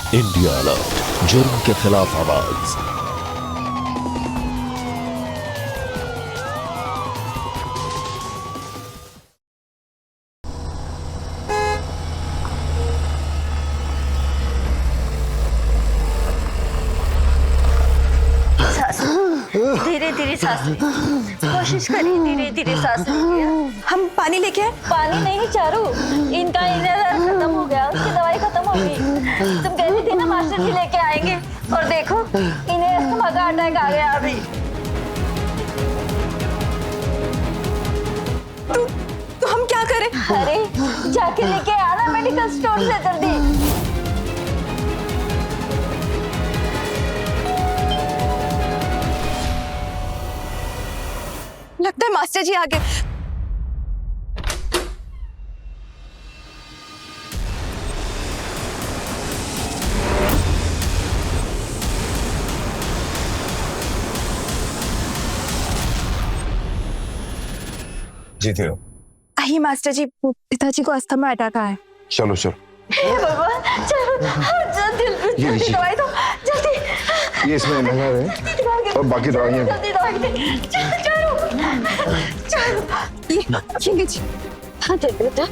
India alert, जुर्म के खिलाफ आवाज। धीरे धीरे सांस ले, कोशिश करिए धीरे धीरे सांस लीजिए। हम पानी लेके आए? पानी नहीं चारू, इनका इनहेलर खत्म हो गया, उसकी दवाई खत्म हो गई। तुम कह रही थी ना मास्टर जी लेके आएंगे, और देखो इन्हें अस्थमा का अटैक आ गया अभी। तो हम क्या करें? अरे जाके लेके आना मेडिकल स्टोर से जल्दी। लगता है मास्टर जी आ गए। जीते हो। आइए मास्टर जी, पिताजी को अस्थमा अटैक आया है। चलो चलो। हे भगवान, चलो जल्दी दवाई दो जल्दी। ये इसमें इनहेलर है और बाकी दवाइयाँ। जल्दी दवाई दे। चारू ये लीजिए। हाँ दे बेटा।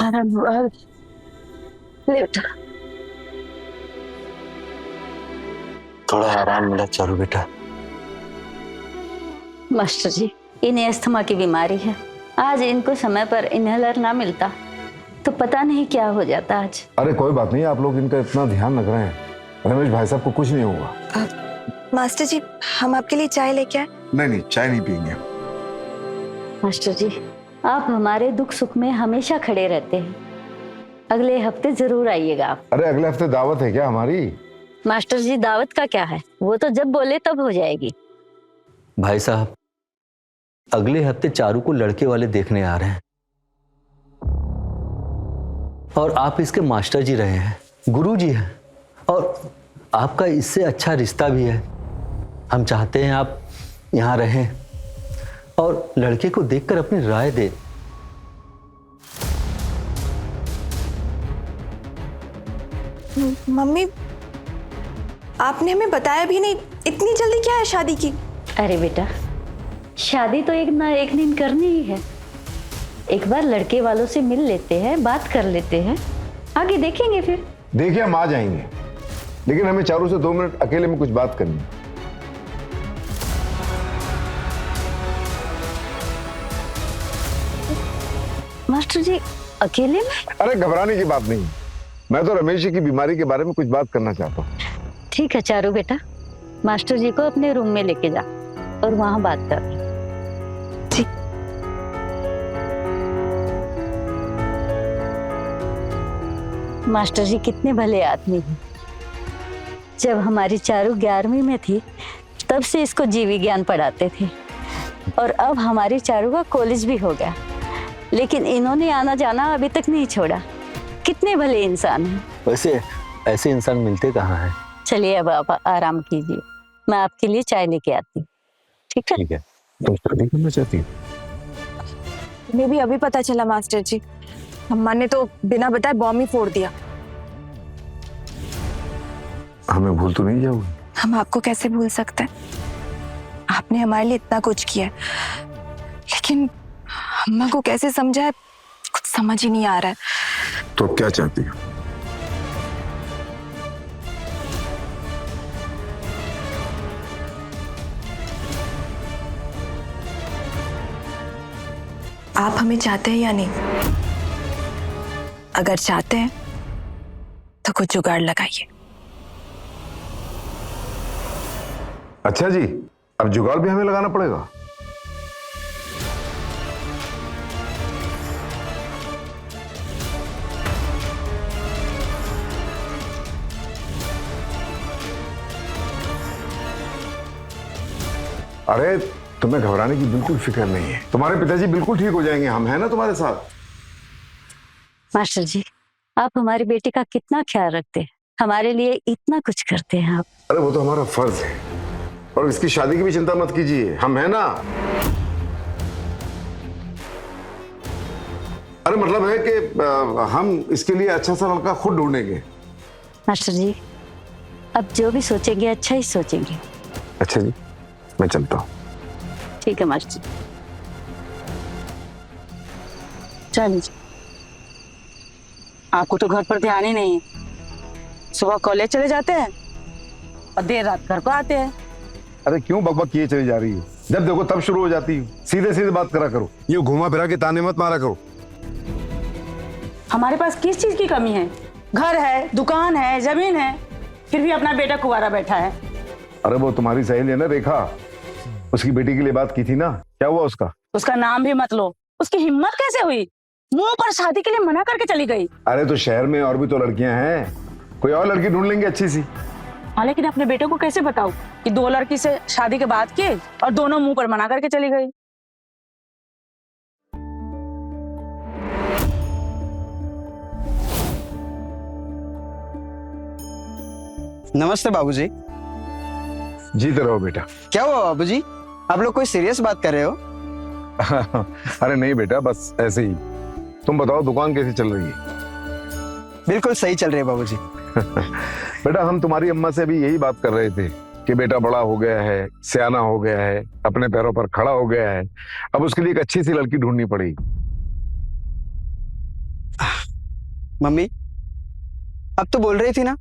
आराम ले बेटा। थोड़ा आराम मिला चारू बेटा। मास्टर जी, इन्हें अस्थमा की बीमारी है। आज इनको समय पर इनहेलर ना मिलता तो पता नहीं क्या हो जाता आज। अरे कोई बात नहीं, आप लोग इनका इतना ध्यान रख रहे हैं। रमेश भाई साहब को कुछ नहीं होगा। मास्टर जी, हम आपके लिए चाय लेके आए? नहीं चाय नहीं पियेंगे। मास्टर जी, आप हमारे दुख सुख में हमेशा खड़े रहते हैं। अगले हफ्ते जरूर आइएगा आप। अरे अगले हफ्ते दावत है क्या हमारी? मास्टर जी, दावत का क्या है, वो तो जब बोले तब हो जाएगी। भाई साहब, अगले हफ्ते चारू को लड़के वाले देखने आ रहे हैं और आप इसके मास्टर जी रहे हैं, गुरु जी हैं, और आपका इससे अच्छा रिश्ता भी है। हम चाहते हैं आप यहाँ रहें और लड़के को देखकर अपनी राय दें। मम्मी, आपने हमें बताया भी नहीं, इतनी जल्दी क्या है शादी की? अरे बेटा, शादी तो एक ना एक दिन करनी ही है। एक बार लड़के वालों से मिल लेते हैं, बात कर लेते हैं, आगे देखेंगे फिर। देखिए हम आ जाएंगे, लेकिन हमें चारू से 2 मिनट अकेले में कुछ बात करनी है। मास्टर जी, अकेले में? अरे घबराने की बात नहीं, मैं तो रमेश जी की बीमारी के बारे में कुछ बात करना चाहता हूँ। ठीक है चारू बेटा, मास्टर जी को अपने रूम में लेके जा और वहां बात कर। ठीक। मास्टर जी कितने भले आदमी हैं। जब हमारी चारू 11वीं में थी तब से इसको जीव विज्ञान पढ़ाते थे, और अब हमारी चारू का कॉलेज भी हो गया, लेकिन इन्होंने आना जाना अभी तक नहीं छोड़ा। कितने भले इंसान हैं। वैसे ऐसे इंसान मिलते कहाँ हैं? चलिए अब आप आराम कीजिए, मैं आपके लिए चाय लेके आती हूँ। ठीक है? ठीक है। तुम शादी करना चाहती हो? हमें भी अभी पता चला मास्टर जी, अम्मा ने तो बिना बताए बॉम्ब ही फोड़ दिया। हमें भूल तो नहीं जाओगे? हम आपको कैसे भूल सकते हैं? आपने हमारे लिए इतना कुछ किया है, लेकिन अम्मा को कैसे समझाए कुछ समझ ही नहीं आ रहा है। तो क्या चाहती हो? आप हमें चाहते हैं या नहीं? अगर चाहते हैं तो कुछ जुगाड़ लगाइए। अच्छा जी, अब जुगाड़ भी हमें लगाना पड़ेगा? अरे तुम्हें घबराने की बिल्कुल फिक्र नहीं है, तुम्हारे पिताजी बिल्कुल ठीक हो जाएंगे, हम हैं ना तुम्हारे साथ। मास्टर जी, आप हमारी बेटी का कितना ख्याल रखते हैं, हमारे लिए इतना कुछ करते हैं आप। अरे वो तो हमारा फर्ज है, और इसकी शादी की भी चिंता मत कीजिए, हम है ना। अरे मतलब है कि हम इसके लिए अच्छा सा लड़का खुद ढूंढेंगे। मास्टर जी, अब जो भी सोचेंगे अच्छा ही सोचेंगे। अच्छा जी, मैं चलता हूँ। ठीक है मास्टर जी। चलिए, आपको तो घर पर ध्यान ही नहीं है। सुबह कॉलेज चले जाते हैं और देर रात घर को आते हैं। अरे क्यों बकबक किए चली जा रही है? जब देखो तब शुरू हो जाती है। सीधे सीधे बात करा करो, ये घुमा फिरा के ताने मत मारा करो। हमारे पास किस चीज की कमी है? घर है, दुकान है, जमीन है, फिर भी अपना बेटा कुंवारा बैठा है। अरे वो तुम्हारी सहेली है ना रेखा, उसकी बेटी के लिए बात की थी ना, क्या हुआ उसका? उसका नाम भी मत लो। उसकी हिम्मत कैसे हुई? मुंह पर शादी के लिए मना करके चली गई। अरे तो शहर में और भी तो लड़कियां हैं, कोई और लड़की ढूंढ लेंगे अच्छी सी। हाँ, लेकिन अपने बेटे को कैसे बताऊं कि 2 लड़की से शादी के बाद की और दोनों मुंह पर मना करके चली गई। नमस्ते बाबूजी। जीते रहो बेटा। क्या हुआ बाबूजी, आप लोग कोई सीरियस बात कर रहे हो? अरे नहीं बेटा, बस ऐसे ही। तुम बताओ दुकान कैसी चल रही है? बिल्कुल सही चल रही है बाबूजी। बेटा हम तुम्हारी अम्मा से भी यही बात कर रहे थे कि बेटा बड़ा हो गया है, सियाना हो गया है, अपने पैरों पर खड़ा हो गया है, अब उसके लिए एक अच्छी सी लड़की ढूंढनी पड़ेगी। मम्मी, अब तो बोल रही थी ना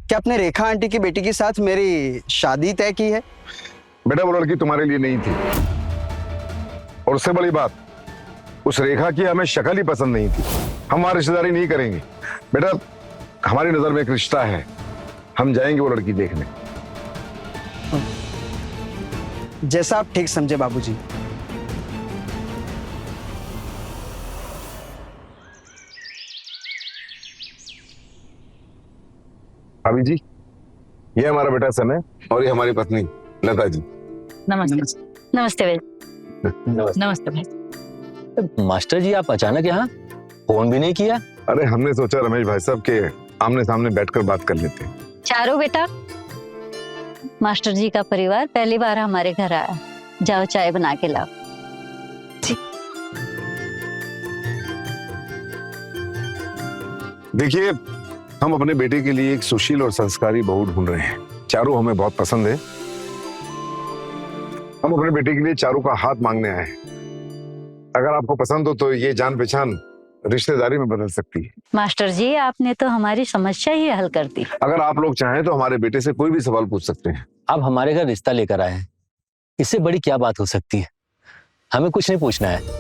कि आपने रेखा आंटी की बेटी के साथ मेरी शादी तय की है। बेटा वो लड़की तुम्हारे लिए नहीं थी, और उससे बड़ी बात, उस रेखा की हमें शक्ल ही पसंद नहीं थी। हम वहां रिश्तेदारी नहीं करेंगे बेटा, हमारी नजर में एक रिश्ता है, हम जाएंगे वो लड़की देखने। जैसा आप ठीक समझे बाबूजी। भाभी जी, ये हमारा बेटा सन है, और ये हमारी पत्नी लता जी। नमस्ते। नमस्ते भाई। नमस्ते भाई। मास्टर जी, आप अचानक यहाँ, फोन भी नहीं किया? अरे हमने सोचा रमेश भाई साहब के आमने सामने बैठकर बात कर लेते हैं। चारू बेटा, मास्टर जी का परिवार पहली बार हमारे घर आया, जाओ चाय बना के लाओ। देखिए, हम अपने बेटे के लिए एक सुशील और संस्कारी बहू ढूंढ रहे हैं। चारू हमें बहुत पसंद है, हम अपने बेटे के लिए चारू का हाथ मांगने आए हैं। अगर आपको पसंद हो तो ये जान पहचान रिश्तेदारी में बदल सकती है। मास्टर जी, आपने तो हमारी समस्या ही हल कर दी। अगर आप लोग चाहें तो हमारे बेटे से कोई भी सवाल पूछ सकते हैं। आप हमारे घर रिश्ता लेकर आए हैं, इससे बड़ी क्या बात हो सकती है? हमें कुछ नहीं पूछना है।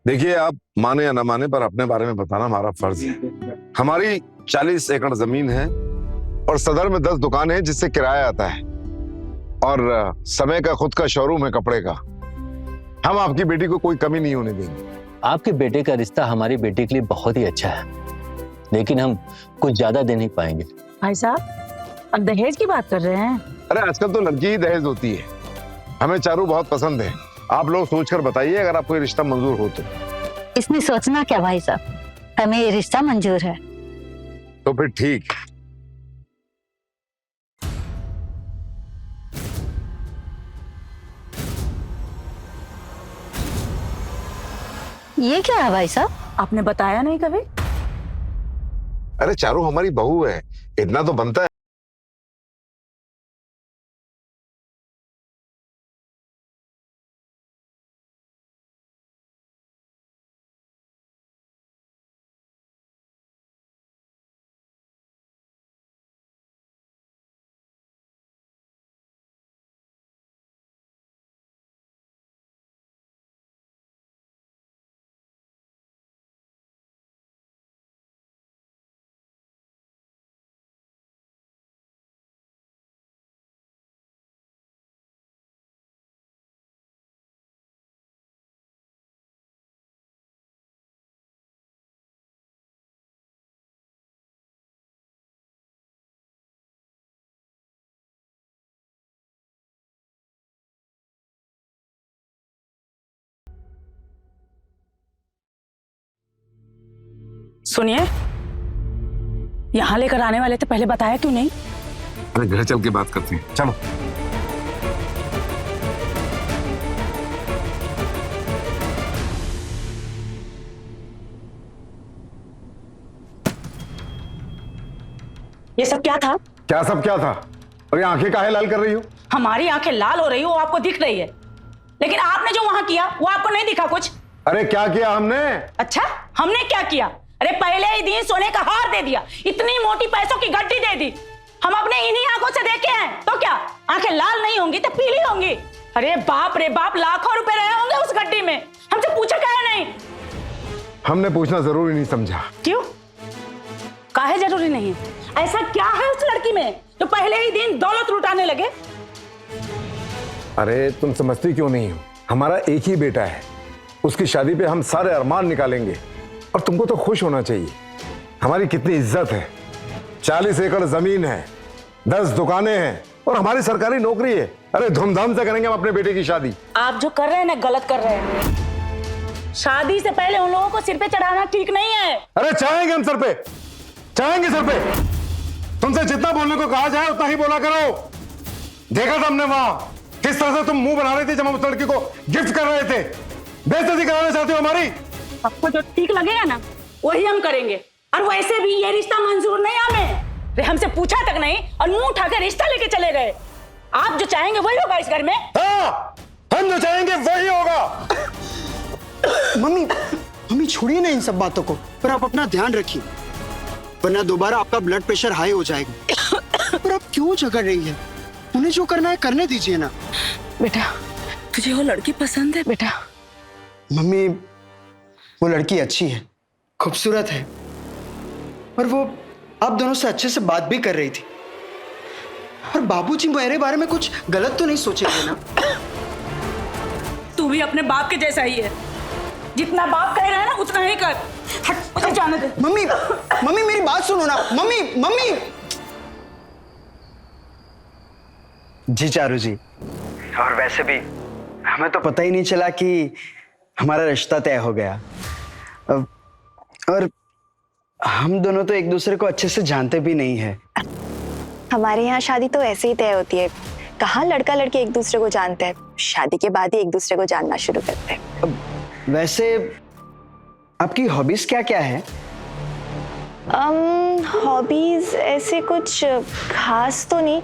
देखिए, आप माने या ना माने, पर अपने बारे में बताना हमारा फर्ज है। हमारी 40 एकड़ जमीन है और सदर में 10 दुकान है जिससे किराया आता है, और समय का खुद का शोरूम है कपड़े का। हम आपकी बेटी को कोई कमी नहीं होने देंगे। आपके बेटे का रिश्ता हमारी बेटी के लिए बहुत ही अच्छा है, लेकिन हम कुछ ज्यादा दे नहीं पाएंगे। भाई साहब, अब दहेज की बात कर रहे हैं? अरे आजकल तो लड़की ही दहेज होती है। हमें चारू बहुत पसंद है, आप लोग सोचकर बताइए अगर आपको ये रिश्ता मंजूर हो तो। इसमें सोचना क्या भाई साहब, हमें ये रिश्ता मंजूर है। तो फिर ठीक। ये क्या है भाई साहब? आपने बताया नहीं कभी? अरे चारू हमारी बहू है, इतना तो बनता है। सुनिए, यहाँ लेकर आने वाले थे, पहले बताया क्यों नहीं? अरे घर चल के बात करते हैं, चलो। ये सब क्या था? क्या सब क्या था? और ये आंखें काहे लाल कर रही हो? हमारी आंखें लाल हो रही हो, आपको दिख रही है, लेकिन आपने जो वहां किया वो आपको नहीं दिखा कुछ? अरे क्या किया हमने? अच्छा, हमने क्या किया? अरे पहले ही दिन सोने का हार दे दिया, इतनी मोटी पैसों की गड्डी दे दी। हम अपने इन्हीं आंखों से देखे हैं, तो क्या आंखें लाल नहीं होंगी तो पीली होंगी? अरे बाप रे बाप, लाखों रुपए रहे होंगे उस गड्डी में, हमसे पूछा क्या नहीं? हमने पूछना जरूरी नहीं समझा। क्यों? काहे जरूरी नहीं? ऐसा क्या है उस लड़की में जो पहले ही दिन दौलत लुटाने लगे? अरे तुम समझती क्यों नहीं हो? हमारा एक ही बेटा है, उसकी शादी पे हम सारे अरमान निकालेंगे, और तुमको तो खुश होना चाहिए। हमारी कितनी इज्जत है, 40 एकड़ जमीन है, 10 दुकानें हैं, और हमारी सरकारी नौकरी है। अरे धूमधाम से करेंगे हम अपने बेटे की शादी। आप जो कर रहे हैं ना, गलत कर रहे हैं। शादी से पहले उन लोगों को सिर पे चढ़ाना ठीक नहीं है। अरे चाहेंगे हम सर पे, चाहेंगे सर पे। तुमसे जितना बोलने को कहा जाए उतना ही बोला करो। देखा था हमने वहां किस तरह से तुम मुंह बना रहे थे जब हम उस लड़की को गिफ्ट कर रहे थे। बेइज्जती कराना चाहते हो हमारी? आपको जो ठीक लगेगा ना वही हम करेंगे, और वैसे भी ये रिश्ता मंजूर नहीं हमें। वे हमसे पूछा तक नहीं और मुंह उठा के रिश्ता लेके चले गए। आप जो चाहेंगे वही होगा इस घर में। हाँ, हम जो चाहेंगे वही होगा। मम्मी मम्मी छोड़िए ना इन सब बातों को, पर आप अपना ध्यान रखिए, वरना दोबारा आपका ब्लड प्रेशर हाई हो जाएगा। पर आप क्यों झगड़ रही है? उन्हें जो करना है करने दीजिए ना। बेटा, तुझे वो लड़की पसंद है बेटा? मम्मी वो लड़की अच्छी है, खूबसूरत है, और वो आप दोनों से अच्छे से बात भी कर रही थी। और बाबूजी मेरे बारे में कुछ गलत तो नहीं सोचेंगे ना? तू भी अपने बाप के जैसा ही है, जितना बाप कह रहा है ना उतना ही कर। हट, मुझे जाने दे। मम्मी मम्मी मेरी बात सुनो ना। मम्मी मम्मी जी चारू जी, और वैसे भी हमें तो पता ही नहीं चला कि हमारा रिश्ता तय हो गया। और हम दोनों तो एक दूसरे को अच्छे से जानते भी नहीं है। हमारे यहाँ शादी तो ऐसे ही तय होती है। कहाँ लड़का लड़की एक दूसरे को जानते हैं, शादी के बाद ही एक दूसरे को जानना शुरू करते हैं। वैसे आपकी हॉबीज क्या क्या है? हॉबीज ऐसे कुछ खास तो नहीं,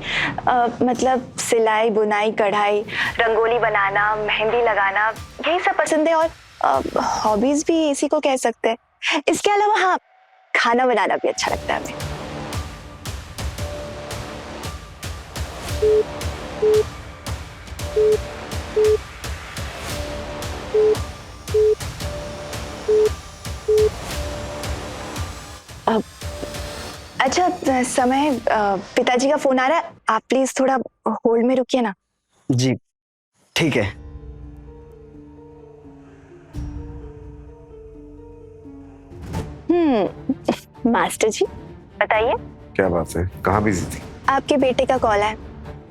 मतलब सिलाई बुनाई कढ़ाई रंगोली बनाना मेहंदी लगाना यही सब पसंद है। और हॉबीज भी इसी को कह सकते हैं। इसके अलावा हाँ, खाना बनाना भी अच्छा लगता है हमें। अच्छा समय, पिताजी का फोन आ रहा है, आप प्लीज थोड़ा होल्ड में रुकिए ना। जी ठीक है। मास्टर जी बताइए। क्या बात है, कहाँ बिजी थी? आपके बेटे का कॉल है,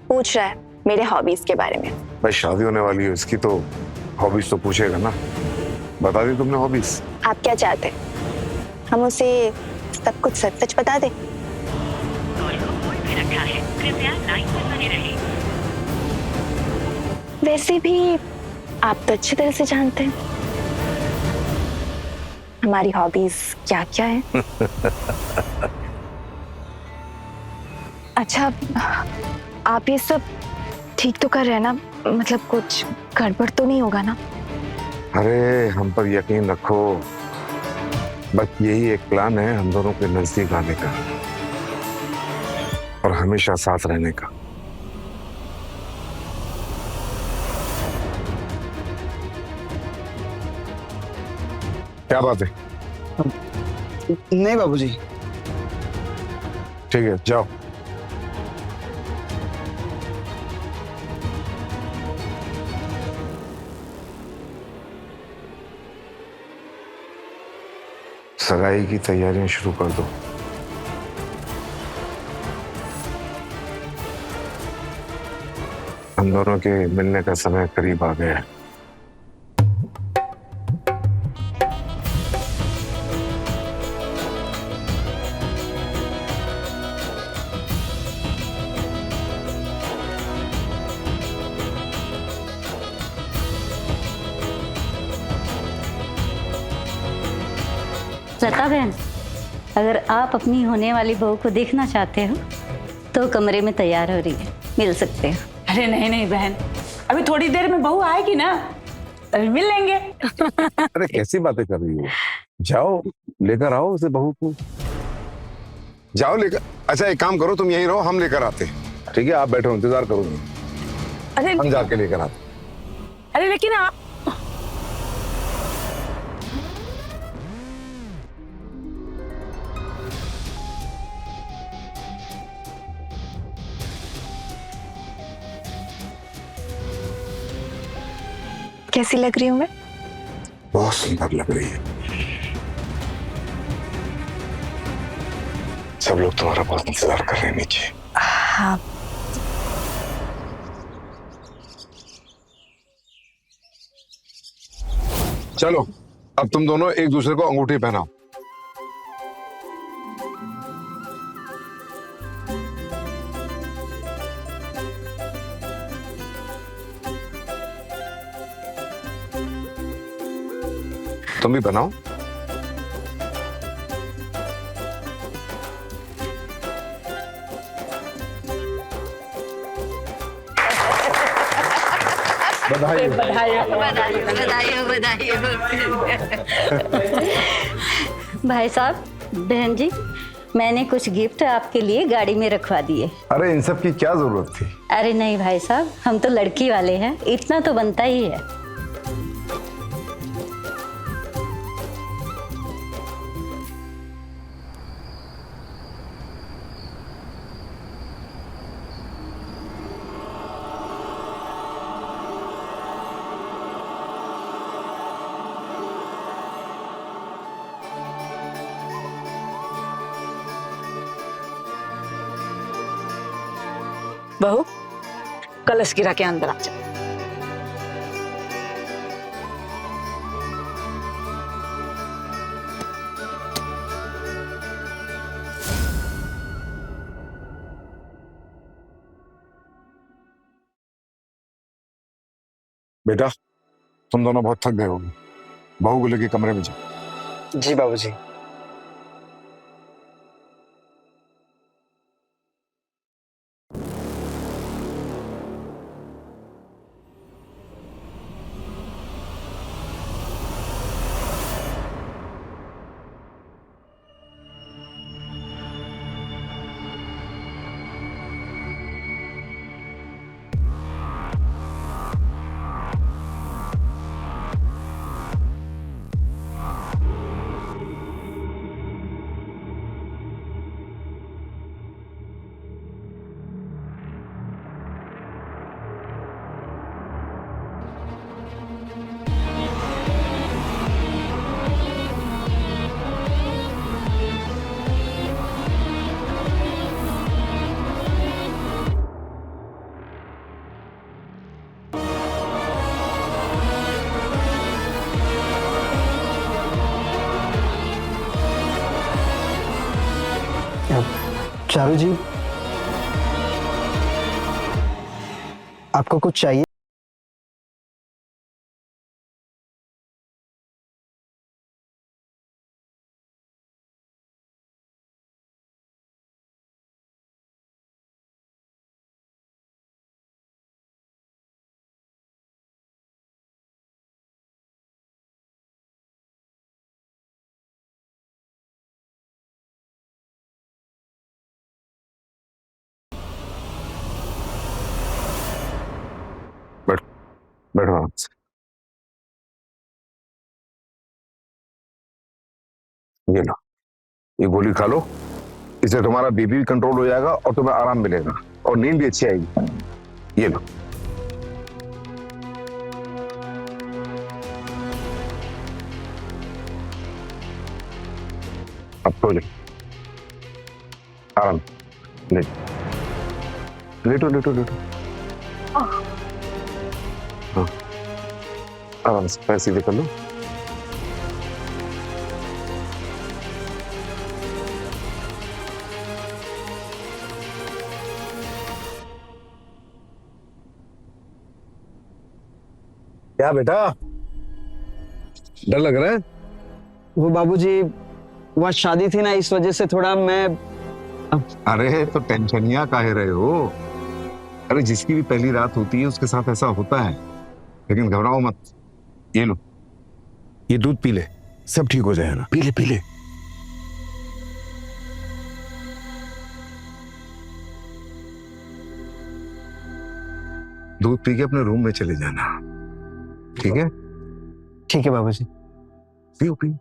पूछ रहा है मेरे हॉबीज के बारे में। भाई शादी होने वाली है इसकी, तो हॉबीज तो पूछेगा ना। बता दी तुमने हॉबीज? आप क्या चाहते हैं, हम उसे सब कुछ सच सच बता दें? वैसे भी आप तो अच्छी तरह से जानते हैं हमारी हॉबीज क्या क्या है। अच्छा, आप ये सब ठीक तो कर रहे हैं ना? मतलब कुछ गड़बड़ तो नहीं होगा ना? अरे हम पर यकीन रखो, बस यही एक प्लान है हम दोनों के नजदीक आने का और हमेशा साथ रहने का। क्या बात है? नहीं बाबूजी। ठीक है, जाओ। सगाई की तैयारियां शुरू कर दो। हम दोनों के मिलने का समय करीब आ गया है। लता बहन, अगर आप अपनी होने वाली बहू को देखना चाहते हो तो कमरे में तैयार हो रही है, मिल सकते हो। अरे नहीं नहीं बहन, अभी थोड़ी देर में बहू आएगी ना, अभी मिल लेंगे। अरे कैसी बातें कर रही हो? जाओ लेकर आओ उसे बहू को, जाओ लेकर। अच्छा एक काम करो, तुम यहीं रहो, हम लेकर आते हैं। ठीक है, आप बैठो, इंतजार करूंगी, अरे हम जाके लेकर आते। अरे लेकिन आप कैसी लग रही हूँ मैं? बहुत सुंदर लग रही है। सब लोग तुम्हारा बहुत इंतजार कर रहे हैं नीचे। हाँ। चलो अब तुम दोनों एक दूसरे को अंगूठी पहनाओ। तुम भी पहनाओ। बधाई हो। भाई साहब, बहन जी, मैंने कुछ गिफ्ट आपके लिए गाड़ी में रखवा दिए। अरे इन सब की क्या जरूरत थी? अरे नहीं भाई साहब, हम तो लड़की वाले हैं, इतना तो बनता ही है। बहू, कलश गिरा के अंदर आ जा। बेटा तुम दोनों बहुत थक गए होगे, बहू को लेके कमरे में जाओ। जी बाबूजी। चारू जी, आपको कुछ चाहिए? बैठो बैठो आराम से। ये लो, ये गोली खा लो, इससे तुम्हारा बीपी भी कंट्रोल हो जाएगा और तुम्हें आराम मिलेगा और नींद भी अच्छी आएगी। ये लो। अब सो जाओ आराम। लेटो लेटो लेटो। हाँ आराम से पैर सीधे कर लो। क्या बेटा, डर लग रहा है? वो बाबूजी, वहाँ शादी थी ना, इस वजह से थोड़ा मैं। अरे तो टेंशनिया काहे रहे हो? अरे जिसकी भी पहली रात होती है उसके साथ ऐसा होता है, लेकिन घबराओ मत। ये लो, ये दूध पी ले, सब ठीक हो जाएगा ना। पी ले पी ले। दूध पी के अपने रूम में चले जाना, ठीक है? ठीक है बाबूजी। पियो पियो।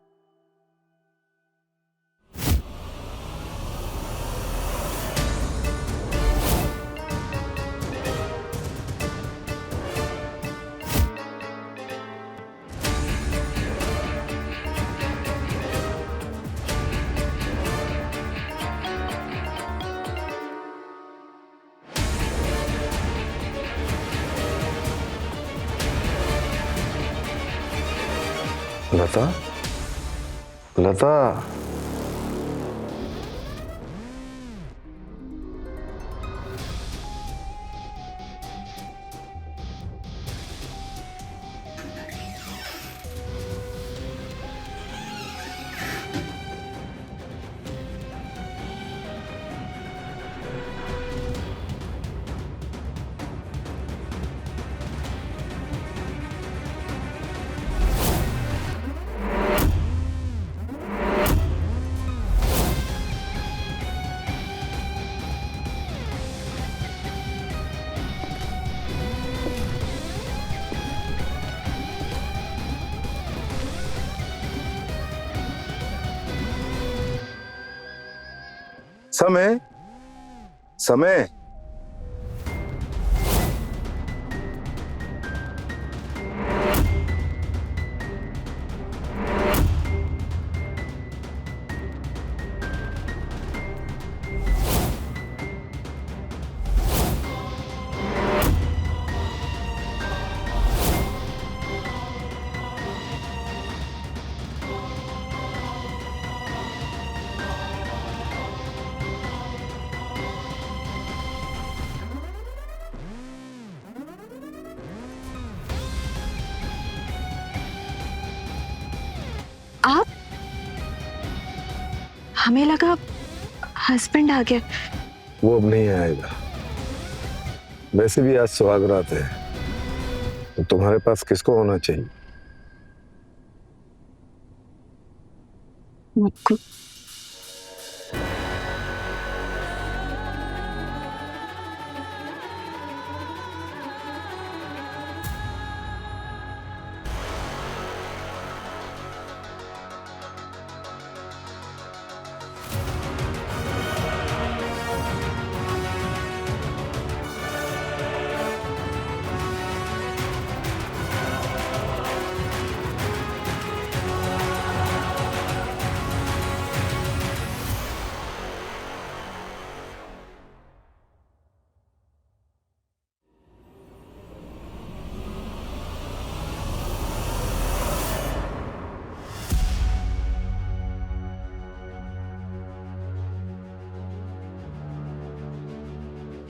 लता, लता, समय समय आप? हमें लगा हस्बैंड आ गया। वो अब नहीं आएगा। वैसे भी आज सुहागरात है, तो तुम्हारे पास किसको होना चाहिए? मुक्कू।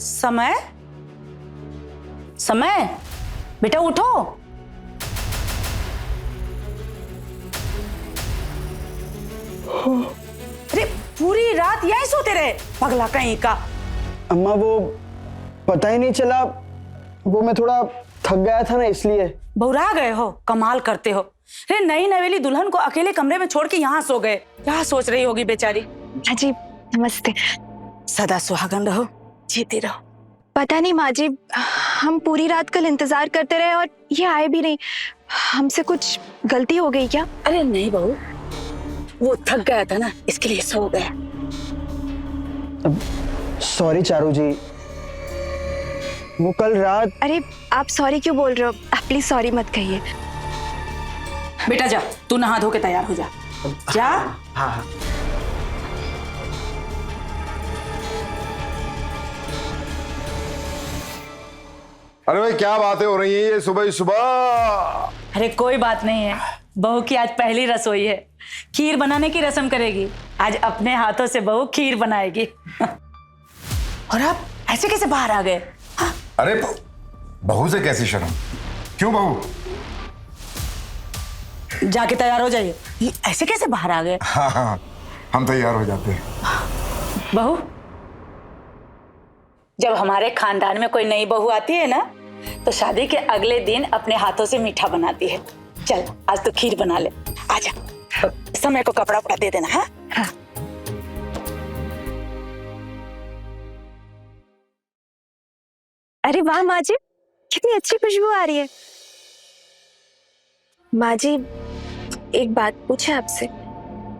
समय, समय, बेटा उठो। अरे पूरी रात यहीं सोते रहे, पगला कहीं का। अम्मा वो पता ही नहीं चला, वो मैं थोड़ा थक गया था ना, इसलिए। बहुरा गए हो, कमाल करते हो। अरे नई नवेली दुल्हन को अकेले कमरे में छोड़ के यहाँ सो गए, क्या सोच रही होगी बेचारी। जी नमस्ते। सदा सुहागन रहो, जीती रहो। पता नहीं माँ जी, हम पूरी रात कल इंतजार करते रहे और ये आए भी नहीं। हमसे कुछ गलती हो गई क्या? अरे नहीं बहू, वो थक गया था ना, इसके लिए सो गया। सॉरी चारू जी, वो कल रात। अरे आप सॉरी क्यों बोल रहे हो? आप प्लीज सॉरी मत कहिए। बेटा जा, तू नहा धो के तैयार हो जा। जा। हाँ हाँ। अरे भाई क्या बातें हो रही हैं ये सुबह ही सुबह? अरे कोई बात नहीं है, बहू की आज पहली रसोई है, खीर बनाने की रस्म करेगी। आज अपने हाथों से बहू खीर बनाएगी। और आप ऐसे कैसे बाहर आ गए? अरे बहू से कैसी शर्म? क्यों बहू? जाके तैयार हो जाइए। ये ऐसे कैसे बाहर आ गए? हाँ हाँ हम तैयार हो जाते हैं। बहू, जब हमारे खानदान में कोई नई बहू आती है ना, तो शादी के अगले दिन अपने हाथों से मीठा बनाती है। चल आज तो खीर बना ले। आजा, समय को कपड़ा उपड़ा दे देना। हाँ हाँ। अरे वाह माँ जी, कितनी अच्छी खुशबू आ रही है। माँ जी, एक बात पूछे आपसे?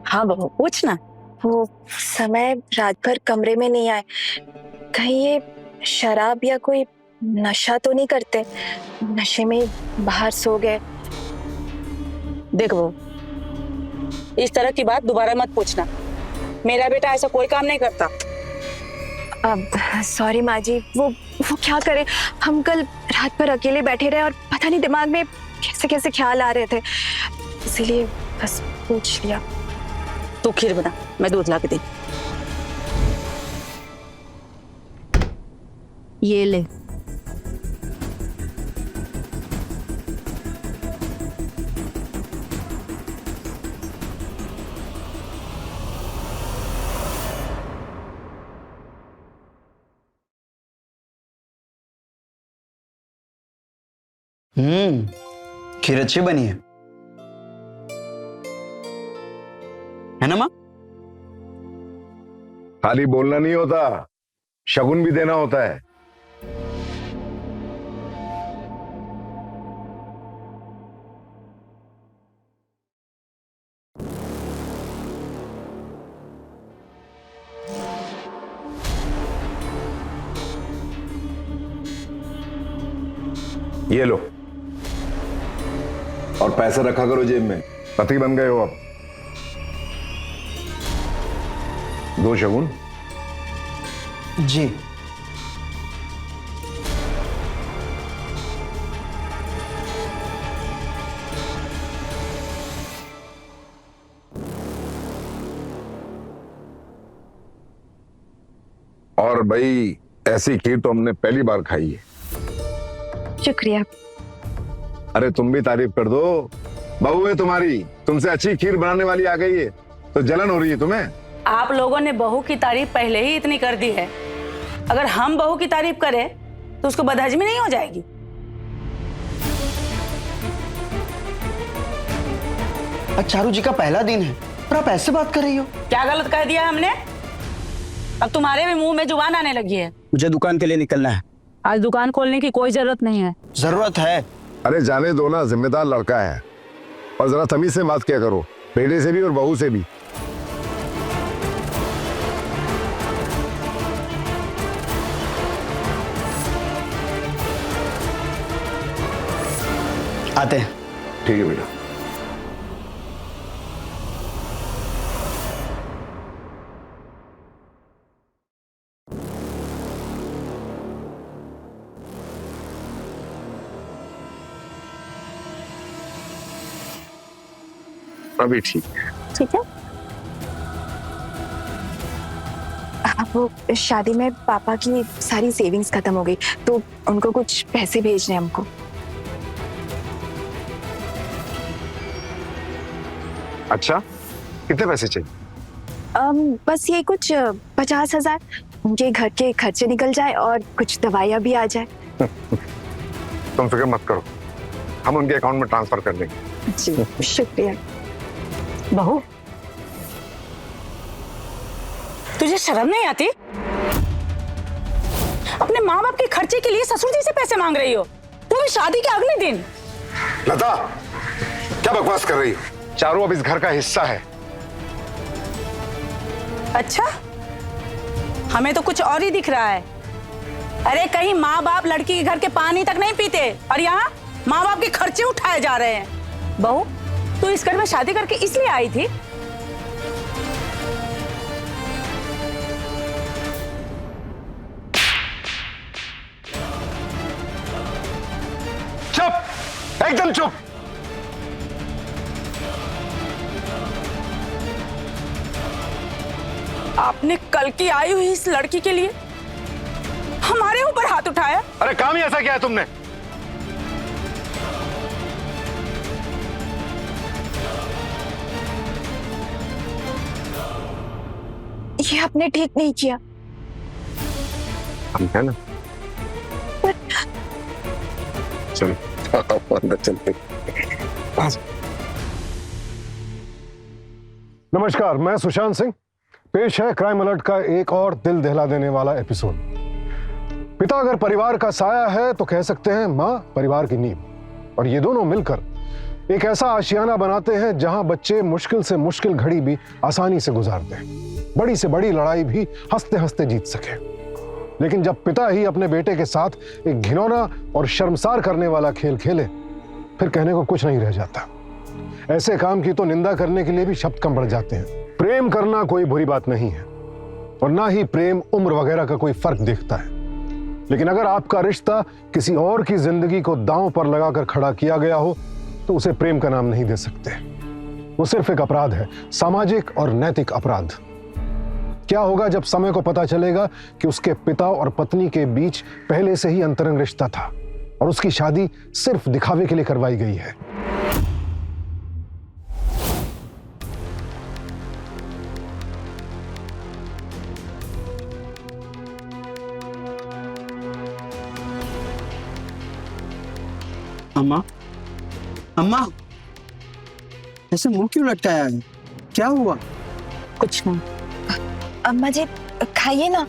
हाँ बहू, पूछना। वो समय रात भर कमरे में नहीं आए, कहीं ये शराब या कोई नशा तो नहीं करते? नशे में बाहर सो गए? देख बहू, इस तरह की बात दोबारा मत पूछना। मेरा बेटा ऐसा कोई काम नहीं करता। अब सॉरी माँ जी, वो क्या करे, हम कल रात भर अकेले बैठे रहे और पता नहीं दिमाग में कैसे कैसे ख्याल आ रहे थे, इसीलिए बस पूछ लिया। तू खीर बना, मैं दूध ला के दे। ये ले। खीर अच्छी बनी है ना माँ? खाली बोलना नहीं होता, शगुन भी देना होता है। ये लो, और पैसे रखा करो जेब में, पति बन गए हो अब। दो शगुन। जी। और भाई, ऐसी खीर तो हमने पहली बार खाई है। शुक्रिया। अरे तुम भी तारीफ कर दो, बहू है तुम्हारी, तुमसे अच्छी खीर बनाने वाली आ गई है, तो जलन हो रही है तुम्हें? आप लोगों ने बहू की तारीफ पहले ही इतनी कर दी है, अगर हम बहू की तारीफ करें तो उसको बदहजमी नहीं हो जाएगी? आज चारू जी का पहला दिन है और आप ऐसे बात कर रही हो? क्या गलत कह दिया हमने? अब तुम्हारे भी मुंह में जुबान आने लगी है। मुझे दुकान के लिए निकलना है। आज दुकान खोलने की कोई जरूरत नहीं है। जरूरत है। अरे जाने दो ना, जिम्मेदार लड़का है, और जरा तमीज से बात किया करो, बेटे से भी और बहू से भी। आते हैं। ठीक है बेटा। अभी ठीक है। ठीक है। वो शादी में पापा की सारी सेविंग्स खत्म हो गई, तो उनको कुछ पैसे भेजने हमको। अच्छा, कितने पैसे चाहिए? बस ये कुछ 50,000, उनके घर के खर्चे निकल जाए और कुछ दवाइयाँ भी आ जाए। तुम फिक्र मत करो, हम उनके अकाउंट में ट्रांसफर कर देंगे। जी शुक्रिया। बहू, तुझे शर्म नहीं आती? अपने माँ बाप के खर्चे के लिए ससुर जी से पैसे मांग रही हो, वो भी शादी के अगले दिन। लता, क्या बकवास कर रही हो? चारू अब इस घर का हिस्सा है। अच्छा, हमें तो कुछ और ही दिख रहा है। अरे कहीं माँ बाप लड़की के घर के पानी तक नहीं पीते और यहाँ माँ बाप के खर्चे उठाए जा रहे हैं। बहू, तू इस घर में शादी करके इसलिए आई थी? चुप, एकदम चुप। आपने कल की आई हुई इस लड़की के लिए हमारे ऊपर हाथ उठाया। अरे काम ही ऐसा क्या है तुमने? ये आपने ठीक नहीं किया। हम है ना, चलो अंदर चलते। नमस्कार, मैं सुशांत सिंह। पेश है क्राइम अलर्ट का एक और दिल दहला देने वाला एपिसोड। पिता अगर परिवार का साया है तो कह सकते हैं माँ परिवार की नींव, और ये दोनों मिलकर एक ऐसा आशियाना बनाते हैं जहां बच्चे मुश्किल से मुश्किल घड़ी भी आसानी से गुजारते हैं, बड़ी से बड़ी लड़ाई भी हंसते हंसते जीत सके। लेकिन जब पिता ही अपने बेटे के साथ एक घिनौना और शर्मसार करने वाला खेल खेले, फिर कहने को कुछ नहीं रह जाता। ऐसे काम की तो निंदा करने के लिए भी शब्द कम पड़ जाते हैं। प्रेम करना कोई बुरी बात नहीं है, और ना ही प्रेम उम्र वगैरह का कोई फर्क देखता है। लेकिन अगर आपका रिश्ता किसी और की जिंदगी को दांव पर लगाकर खड़ा किया गया हो तो उसे प्रेम का नाम नहीं दे सकते। वो सिर्फ एक अपराध है, सामाजिक और नैतिक अपराध। क्या होगा जब समय को पता चलेगा कि उसके पिता और पत्नी के बीच पहले से ही अंतरंग रिश्ता था और उसकी शादी सिर्फ दिखावे के लिए करवाई गई है। अम्मा, अम्मा, ऐसे मुंह क्यों लटकाया है? क्या हुआ? कुछ नहीं। अम्मा जी खाइए ना।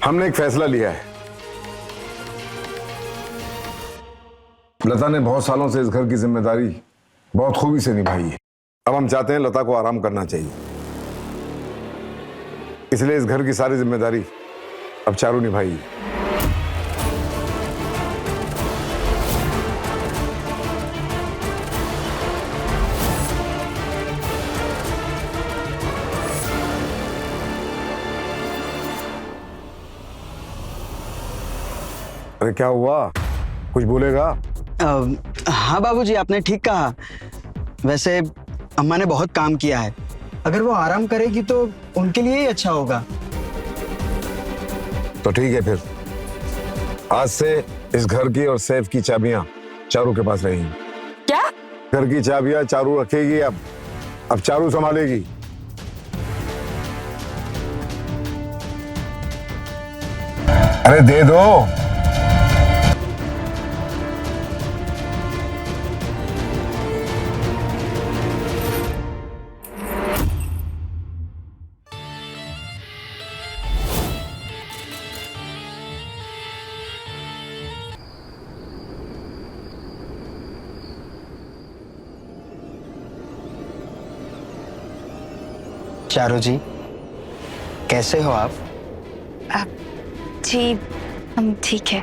हमने एक फैसला लिया है। लता ने बहुत सालों से इस घर की जिम्मेदारी बहुत खूबी से निभाई है। अब हम चाहते हैं लता को आराम करना चाहिए, इसलिए इस घर की सारी जिम्मेदारी अब चारू निभाई। अरे क्या हुआ, कुछ बोलेगा? हाँ बाबूजी, आपने ठीक कहा। वैसे अम्मा ने बहुत काम किया है, अगर वो आराम करेगी तो उनके लिए ही अच्छा होगा। तो ठीक है, फिर आज से इस घर की और सैफ की चाबियां चारू के पास रहेंगी। क्या? घर की चाबियां चारू रखेगी। अब चारू संभालेगी। अरे दे दो। चारू जी, कैसे हो आप? जी हम ठीक है।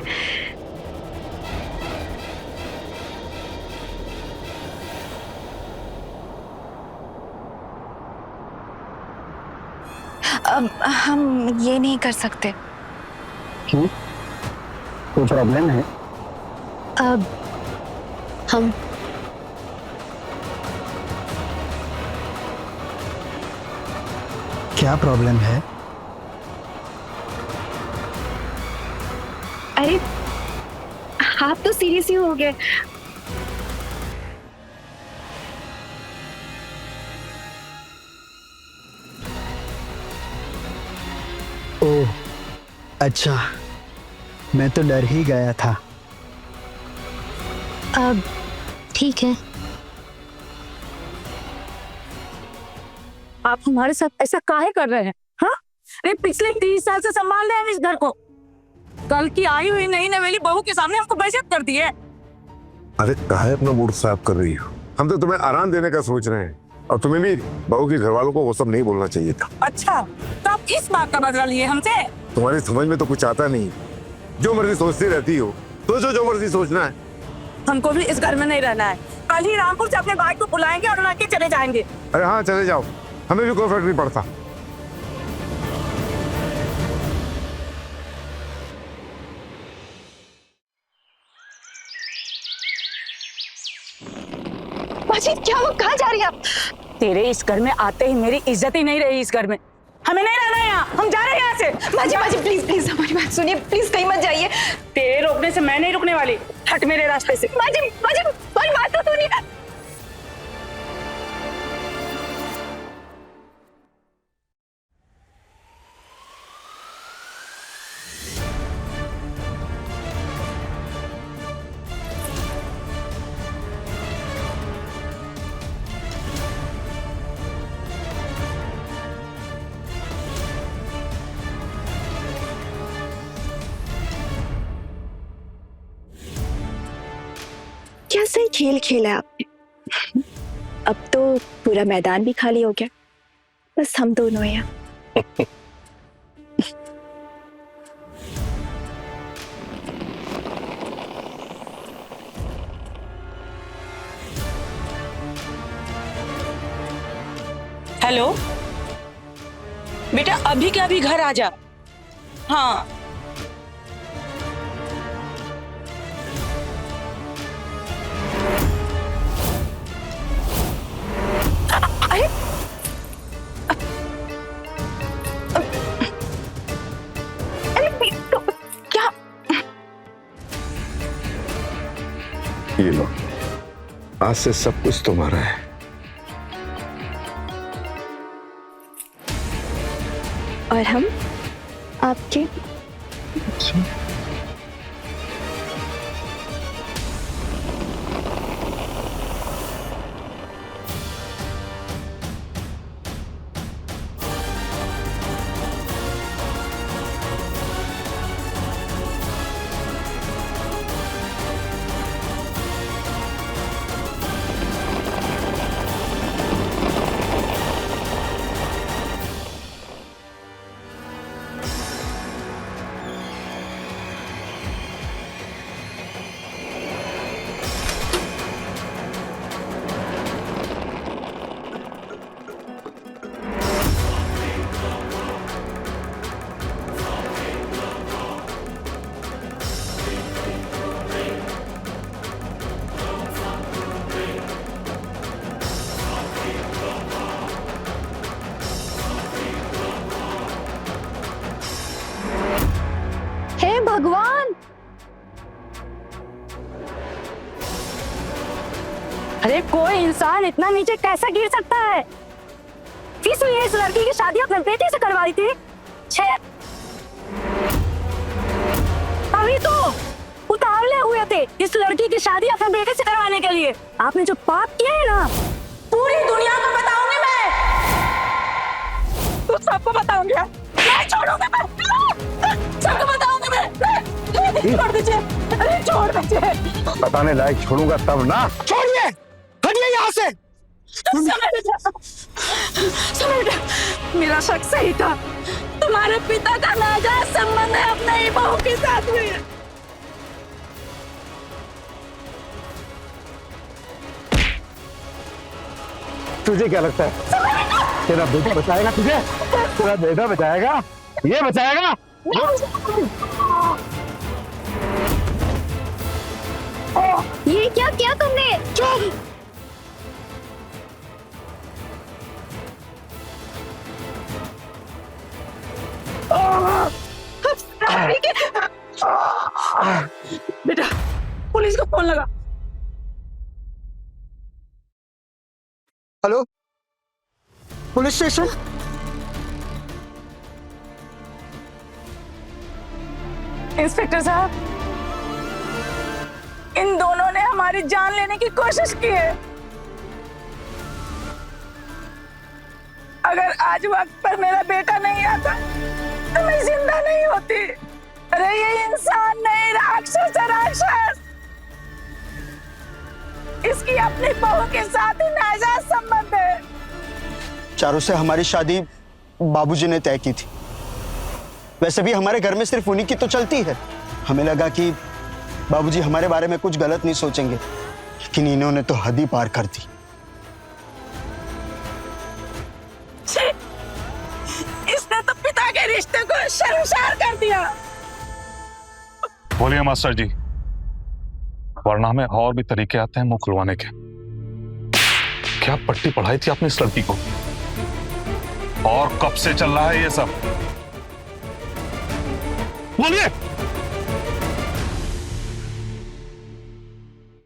अब हम ये नहीं कर सकते। क्यों? कोई प्रॉब्लम है? अब हम क्या प्रॉब्लम है? अरे आप तो सीरियस ही हो गए। ओह अच्छा, मैं तो डर ही गया था। अब ठीक है। आप हमारे साथ ऐसा काहे कर रहे हैं? हाँ? अरे पिछले 30 साल से संभाल रहे हैं इस घर को। कल की आई हुई नई नवेली बहू के सामने हमको बेइज्जत कर दी है। अरे काहे अपना मूड साफ कर रही हो? हम तो तुम्हें आराम देने का सोच रहे हैं, और तुम्हें भी बहू के घर वालों को वो सब नहीं बोलना चाहिए था। अच्छा, तो आप इस बात का बदला लिए हमसे? तुम्हारी समझ में तो कुछ आता नहीं। जो मर्जी सोचती रहती हो, सोचो जो मर्जी सोचना है। हमको भी इस घर में नहीं रहना है। कल ही रामपुर से अपने भाई को बुलाएंगे और उनके चले जाएंगे। अरे हाँ, चले जाओ, हमें भी कोई फर्क नहीं पड़ता। बाजी क्या हुआ, कहाँ जा रही हैं आप? तेरे इस घर में आते ही मेरी इज्जत ही नहीं रही इस घर में। हमें नहीं रहना यहाँ, हम जा रहे हैं यहाँ से। माँ जी प्लीज प्लीज हमारी बात सुनिए, प्लीज कहीं मत जाइए। तेरे रोकने से मैं नहीं रुकने वाली, हट मेरे रास्ते से। माँ जी हमारी बात तो सुनिए। क्या सही खेल खेला आपने। अब तो पूरा मैदान भी खाली हो गया, बस हम दोनों हैं यहाँ। हेलो बेटा, अभी के अभी घर आ जा। हाँ क्या ये लो, आज से सब कुछ तुम्हारा है। और हम आपके। हे भगवान, अरे कोई इंसान इतना नीचे कैसे गिर सकता है? इसलिए इस लड़की की शादी अपने बेटे से करवाई थी। अभी तो उतावले हुए थे इस लड़की की शादी अपने बेटे से करवाने के लिए। आपने जो पाप किया है ना, पूरी दुनिया को बताऊंगी मैं, तो सबको बताऊंगी, नहीं छोड़ूंगी मैं, सबको बताऊंगी मैं। छोड़ दीजिए, अरे छोड़ दीजिए। बताने लायक छोड़ूंगा तब ना। छोड़िए, हटिए यहाँ से। समय बेटा, मेरा शक सही था, तुम्हारे पिता का नाजायज संबंध है अपने ही बहू के साथ में। तुझे क्या लगता है तेरा बेटा बचाएगा तुझे? तेरा बेटा बचाएगा? ये बचाएगा? ये क्या किया तुमने? चुप! बेटा, पुलिस को फोन लगा। Hello, police station. इंस्पेक्टर साहब, इन दोनों ने हमारी जान लेने की कोशिश की है। अगर आज वक्त पर मेरा बेटा नहीं आता तो मैं जिंदा नहीं होती। अरे ये इंसान नहीं, राक्षस है, राक्षस। इसकी अपनी बहू के साथ ही नाजायज संबंध है। चारों से हमारी शादी बाबूजी ने तय की थी। वैसे भी हमारे घर में सिर्फ उन्हीं की तो चलती है। हमें लगा कि बाबूजी हमारे बारे में कुछ गलत नहीं सोचेंगे, लेकिन इन्होंने तो हद ही पार कर दी। इसने तो पिता के रिश्ते को शर्मसार कर दिया। बोलिए मास्टर जी, वरना में और भी तरीके आते हैं मुंह खुलवाने के। क्या पट्टी पढ़ाई थी आपने इस लड़की को? और कब से चल रहा है ये सब? बोलिए।